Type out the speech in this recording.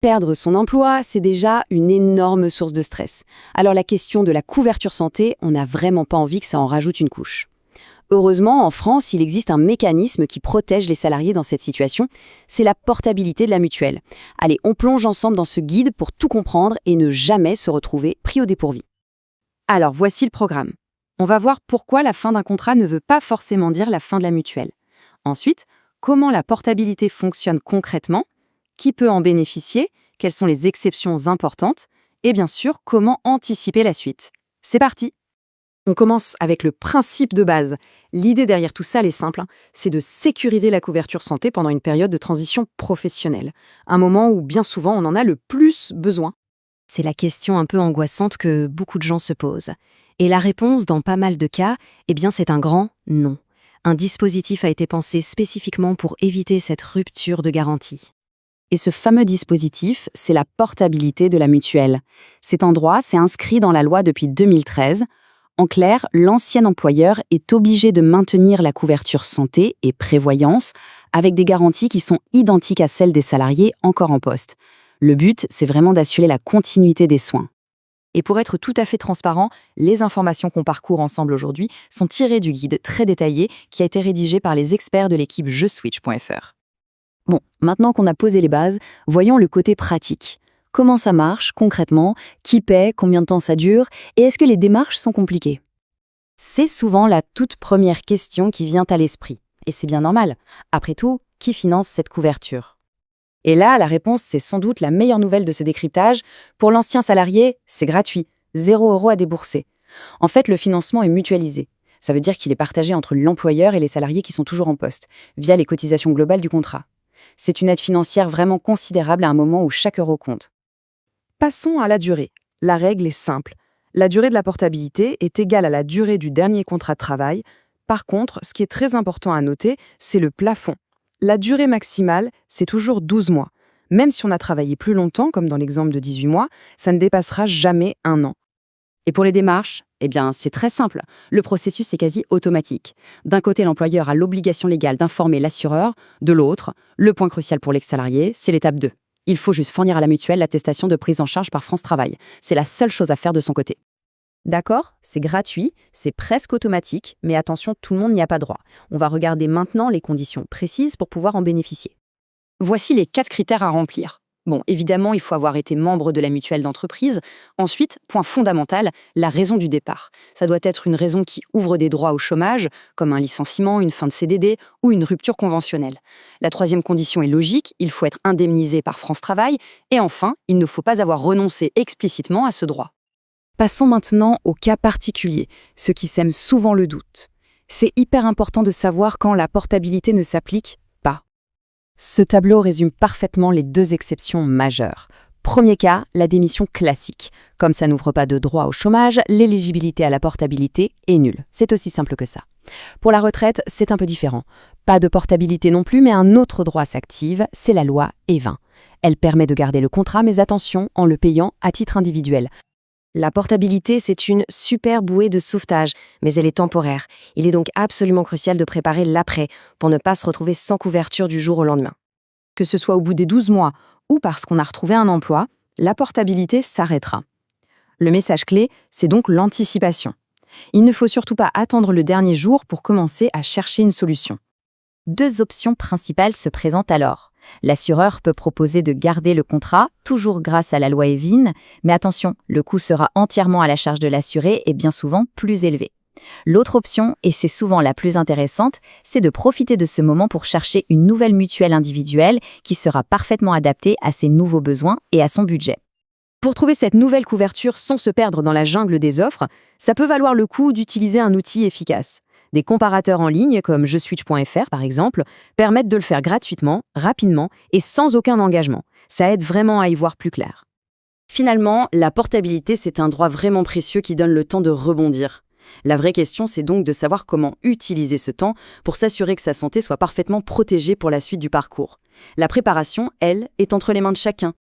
Perdre son emploi, c'est déjà une énorme source de stress. Alors la question de la couverture santé, on n'a vraiment pas envie que ça en rajoute une couche. Heureusement, en France, il existe un mécanisme qui protège les salariés dans cette situation, c'est la portabilité de la mutuelle. Allez, on plonge ensemble dans ce guide pour tout comprendre et ne jamais se retrouver pris au dépourvu. Alors, voici le programme. On va voir pourquoi la fin d'un contrat ne veut pas forcément dire la fin de la mutuelle. Ensuite, comment la portabilité fonctionne concrètement, qui peut en bénéficier, quelles sont les exceptions importantes, et bien sûr, comment anticiper la suite. C'est parti! On commence avec le principe de base. L'idée derrière tout ça, elle est simple, c'est de sécuriser la couverture santé pendant une période de transition professionnelle, un moment où bien souvent on en a le plus besoin. C'est la question un peu angoissante que beaucoup de gens se posent. Et la réponse, dans pas mal de cas, eh bien c'est un grand non. Un dispositif a été pensé spécifiquement pour éviter cette rupture de garantie. Et ce fameux dispositif, c'est la portabilité de la mutuelle. Cet endroit, c'est inscrit dans la loi depuis 2013. En clair, l'ancien employeur est obligé de maintenir la couverture santé et prévoyance avec des garanties qui sont identiques à celles des salariés encore en poste. Le but, c'est vraiment d'assurer la continuité des soins. Et pour être tout à fait transparent, les informations qu'on parcourt ensemble aujourd'hui sont tirées du guide très détaillé qui a été rédigé par les experts de l'équipe JeSwitch.fr. Bon, maintenant qu'on a posé les bases, voyons le côté pratique. Comment ça marche concrètement? Qui paie? Combien de temps ça dure? Et est-ce que les démarches sont compliquées? C'est souvent la toute première question qui vient à l'esprit. Et c'est bien normal. Après tout, qui finance cette couverture? Et là, la réponse, c'est sans doute la meilleure nouvelle de ce décryptage. Pour l'ancien salarié, c'est gratuit. 0 € à débourser. En fait, le financement est mutualisé. Ça veut dire qu'il est partagé entre l'employeur et les salariés qui sont toujours en poste, via les cotisations globales du contrat. C'est une aide financière vraiment considérable à un moment où chaque euro compte. Passons à la durée. La règle est simple. La durée de la portabilité est égale à la durée du dernier contrat de travail. Par contre, ce qui est très important à noter, c'est le plafond. La durée maximale, c'est toujours 12 mois. Même si on a travaillé plus longtemps, comme dans l'exemple de 18 mois, ça ne dépassera jamais 1 an. Et pour les démarches, eh bien, c'est très simple. Le processus est quasi automatique. D'un côté, l'employeur a l'obligation légale d'informer l'assureur. De l'autre, le point crucial pour l'ex-salarié, c'est l'étape 2. Il faut juste fournir à la mutuelle l'attestation de prise en charge par France Travail. C'est la seule chose à faire de son côté. D'accord, c'est gratuit, c'est presque automatique, mais attention, tout le monde n'y a pas droit. On va regarder maintenant les conditions précises pour pouvoir en bénéficier. Voici les 4 critères à remplir. Bon, évidemment, il faut avoir été membre de la mutuelle d'entreprise. Ensuite, point fondamental, la raison du départ. Ça doit être une raison qui ouvre des droits au chômage, comme un licenciement, une fin de CDD ou une rupture conventionnelle. La 3e condition est logique, il faut être indemnisé par France Travail. Et enfin, il ne faut pas avoir renoncé explicitement à ce droit. Passons maintenant au cas particulier, ce qui sème souvent le doute. C'est hyper important de savoir quand la portabilité ne s'applique pas. Ce tableau résume parfaitement les 2 exceptions majeures. Premier cas, la démission classique. Comme ça n'ouvre pas de droit au chômage, l'éligibilité à la portabilité est nulle. C'est aussi simple que ça. Pour la retraite, c'est un peu différent. Pas de portabilité non plus, mais un autre droit s'active, c'est la loi E20. Elle permet de garder le contrat, mais attention, en le payant à titre individuel. La portabilité, c'est une super bouée de sauvetage, mais elle est temporaire. Il est donc absolument crucial de préparer l'après pour ne pas se retrouver sans couverture du jour au lendemain. Que ce soit au bout des 12 mois ou parce qu'on a retrouvé un emploi, la portabilité s'arrêtera. Le message clé, c'est donc l'anticipation. Il ne faut surtout pas attendre le dernier jour pour commencer à chercher une solution. 2 options principales se présentent alors. L'assureur peut proposer de garder le contrat, toujours grâce à la loi Evin, mais attention, le coût sera entièrement à la charge de l'assuré et bien souvent plus élevé. L'autre option, et c'est souvent la plus intéressante, c'est de profiter de ce moment pour chercher une nouvelle mutuelle individuelle qui sera parfaitement adaptée à ses nouveaux besoins et à son budget. Pour trouver cette nouvelle couverture sans se perdre dans la jungle des offres, ça peut valoir le coup d'utiliser un outil efficace. Des comparateurs en ligne, comme JeSwitch.fr par exemple, permettent de le faire gratuitement, rapidement et sans aucun engagement. Ça aide vraiment à y voir plus clair. Finalement, la portabilité, c'est un droit vraiment précieux qui donne le temps de rebondir. La vraie question, c'est donc de savoir comment utiliser ce temps pour s'assurer que sa santé soit parfaitement protégée pour la suite du parcours. La préparation, elle, est entre les mains de chacun.